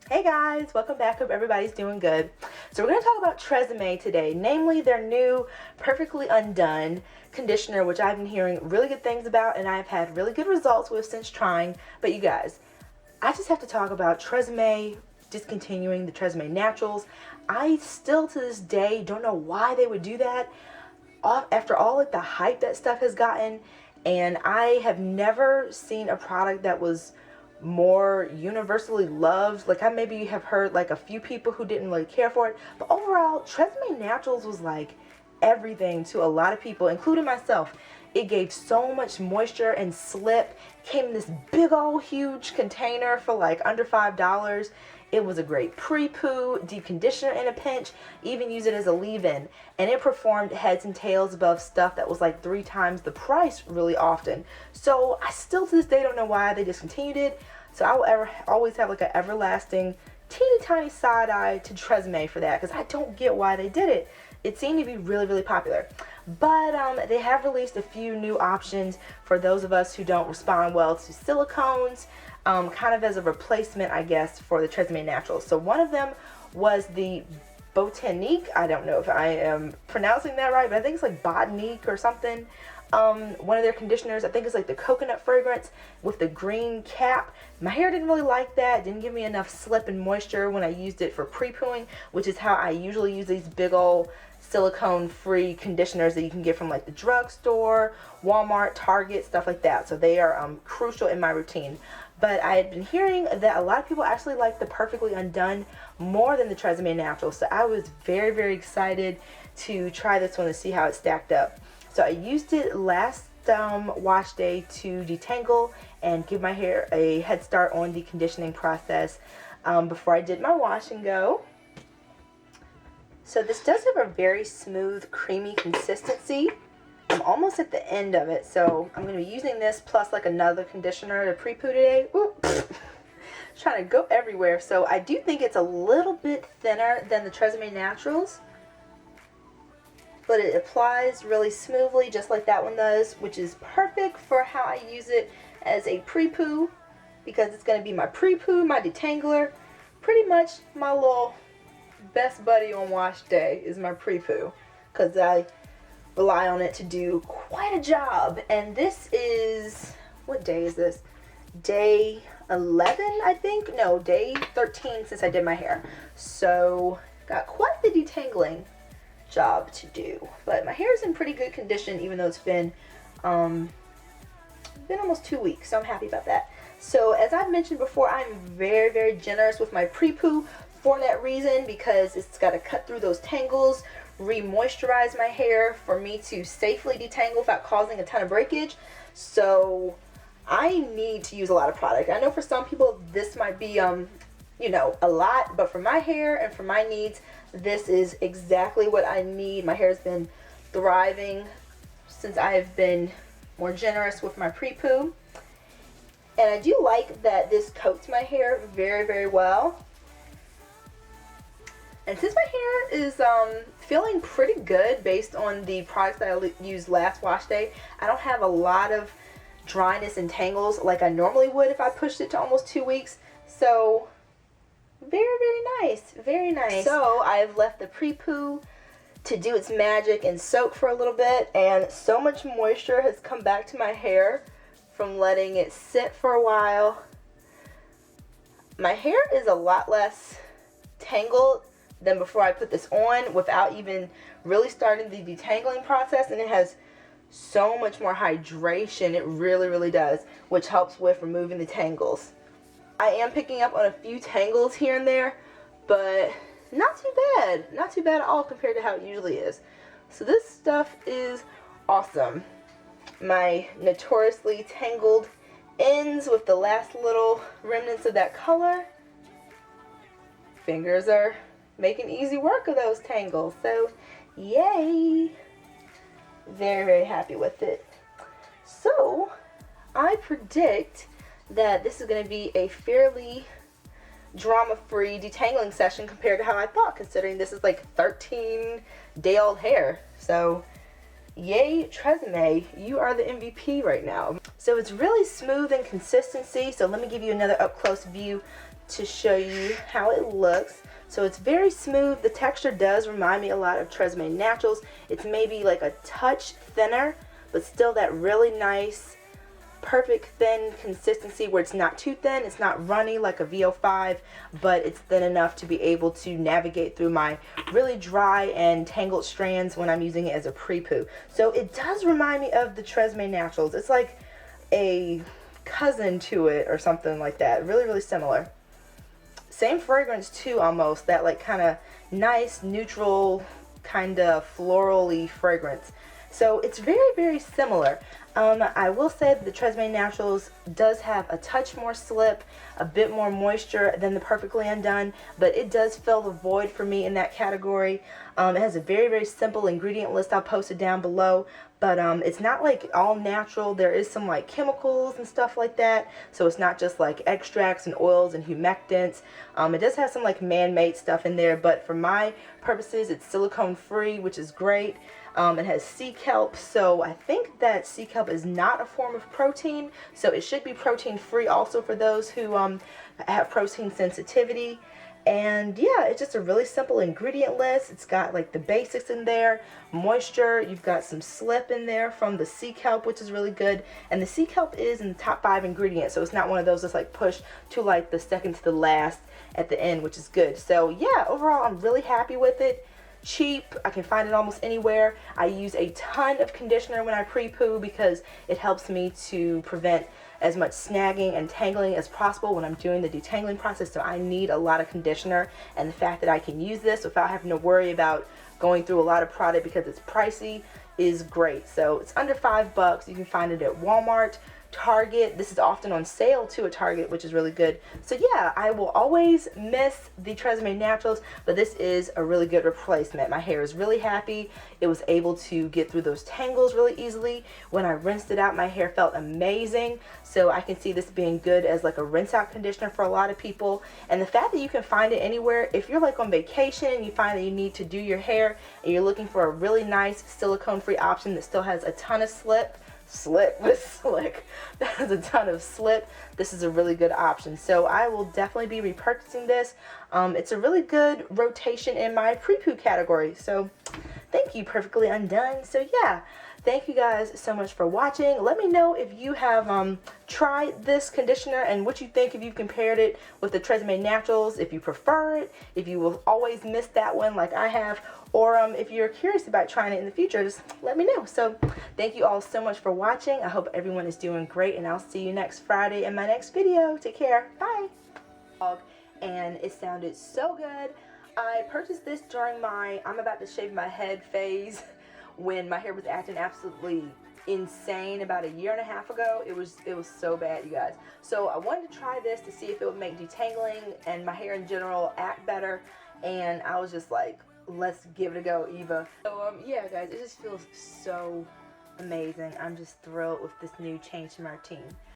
Hey guys, welcome back. Hope everybody's doing good. So we're going to talk about TRESemme today, namely their new Perfectly Undone conditioner, which I've been hearing really good things about and I've had really good results with since trying. But you guys, I just have to talk about TRESemme discontinuing the TRESemme Naturals. I still to this day don't know why they would do that after all like the hype that stuff has gotten, and I have never seen a product that was more universally loved. Like I maybe have heard like a few people who didn't really care for it, but overall TRESemme Naturals was like everything to a lot of people, including myself. It gave so much moisture and slip, came in this big old huge container for like under $5. It was a great pre-poo, deep conditioner in a pinch, even use it as a leave-in. And it performed heads and tails above stuff that was like 3 times the price really often. So I still to this day don't know why they discontinued it. So I will always have like an everlasting teeny tiny side eye to TRESemme for that, because I don't get why they did it. It seemed to be really, really popular. But they have released a few new options for those of us who don't respond well to silicones, kind of as a replacement, I guess, for the TRESemme Naturals. So one of them was the Botanique. I don't know if I am pronouncing that right, but I think it's like Botanique or something. One of their conditioners, I think it's like the coconut fragrance with the green cap. My hair didn't really like that. Didn't give me enough slip and moisture when I used it for pre-pooing, which is how I usually use these big old silicone-free conditioners that you can get from like the drugstore, Walmart, Target, stuff like that. So they are crucial in my routine. But I had been hearing that a lot of people actually like the Perfectly Undone more than the TRESemme Natural. So I was very, very excited to try this one and see how it stacked up. So I used it last wash day to detangle and give my hair a head start on the conditioning process before I did my wash and go. So this does have a very smooth, creamy consistency. I'm almost at the end of it, so I'm going to be using this plus like another conditioner to pre-poo today. Oop. Trying to go everywhere. So I do think it's a little bit thinner than the TRESemme Naturals, but it applies really smoothly just like that one does, which is perfect for how I use it as a pre-poo, because it's going to be my pre-poo, my detangler, pretty much my little best buddy on wash day is my pre-poo, because I rely on it to do quite a job. And this is, what day is this? Day 11, I think? No, day 13 since I did my hair. So got quite the detangling job to do. But my hair is in pretty good condition, even though it's been almost 2 weeks, so I'm happy about that. So as I've mentioned before, I'm very, very generous with my pre-poo for that reason, because it's got to cut through those tangles, re-moisturize my hair for me to safely detangle without causing a ton of breakage. So I need to use a lot of product. I know for some people this might be you know, a lot, but for my hair and for my needs, this is exactly what I need. My hair has been thriving since I have been more generous with my pre-poo. And I do like that this coats my hair very, very well. And since my hair is feeling pretty good based on the products that I used last wash day, I don't have a lot of dryness and tangles like I normally would if I pushed it to almost 2 weeks. So very, very nice. Very nice. So I've left the pre-poo to do its magic and soak for a little bit, and so much moisture has come back to my hair from letting it sit for a while. My hair is a lot less tangled than before I put this on without even really starting the detangling process, and it has so much more hydration. It really, really does, which helps with removing the tangles. I am picking up on a few tangles here and there, but not too bad. Not too bad at all compared to how it usually is. So this stuff is awesome. My notoriously tangled ends with the last little remnants of that color. Fingers are making easy work of those tangles, so yay. Very, very happy with it. So I predict that this is going to be a fairly drama-free detangling session compared to how I thought, considering this is like 13-day-old hair. So yay, Tressemme, you are the MVP right now. So it's really smooth in consistency. So let me give you another up close view to show you how it looks. So it's very smooth. The texture does remind me a lot of Tressemme Naturals. It's maybe like a touch thinner, but still that really nice, perfect thin consistency where it's not too thin, it's not runny like a VO5, but it's thin enough to be able to navigate through my really dry and tangled strands when I'm using it as a pre-poo. So it does remind me of the Tressemme Naturals. It's like a cousin to it or something like that. Really, really similar. Same fragrance too, almost. That like kind of nice, neutral, kind of floral-y fragrance. So it's very, very similar. I will say that the Tressemme Naturals does have a touch more slip, a bit more moisture than the Perfectly Undone, but it does fill the void for me in that category. It has a very, very simple ingredient list. I'll post it down below, but it's not like all natural. There is some like chemicals and stuff like that, so it's not just like extracts and oils and humectants. It does have some like man-made stuff in there, but for my purposes, it's silicone free, which is great. It has sea kelp, so I think that sea kelp is not a form of protein, so it should be protein free also for those who have protein sensitivity. And yeah, it's just a really simple ingredient list. It's got like the basics in there, moisture, you've got some slip in there from the sea kelp, which is really good. And the sea kelp is in the top 5 ingredients, so it's not one of those that's like pushed to like the second to the last at the end, which is good. So yeah, overall I'm really happy with it. Cheap, I can find it almost anywhere. I use a ton of conditioner when I pre-poo because it helps me to prevent as much snagging and tangling as possible when I'm doing the detangling process. So I need a lot of conditioner, and the fact that I can use this without having to worry about going through a lot of product because it's pricey is great. So it's under $5. You can find it at Walmart, Target. This is often on sale too at Target, which is really good. So yeah, I will always miss the Tressemme Naturals, but this is a really good replacement. My hair is really happy. It was able to get through those tangles really easily. When I rinsed it out, my hair felt amazing. So I can see this being good as like a rinse out conditioner for a lot of people. And the fact that you can find it anywhere, if you're like on vacation, you find that you need to do your hair and you're looking for a really nice silicone free option that still has a ton of slip with slick, that has a ton of slip, this is a really good option. So I will definitely be repurchasing this. It's a really good rotation in my pre-poo category. So thank you, Perfectly Undone. So yeah, thank you guys so much for watching. Let me know if you have tried this conditioner and what you think, if you compared it with the Tressemme Naturals, if you prefer it, if you will always miss that one like I have, or if you're curious about trying it in the future, just let me know. So thank you all so much for watching. I hope everyone is doing great, and I'll see you next Friday in my next video. Take care. Bye. And it sounded so good. I purchased this during my I'm about to shave my head phase when my hair was acting absolutely insane about a year and a half ago. It was so bad, you guys. So I wanted to try this to see if it would make detangling and my hair in general act better, and I was just like, let's give it a go, Eva. So yeah guys, it just feels so amazing. I'm just thrilled with this new change to my routine.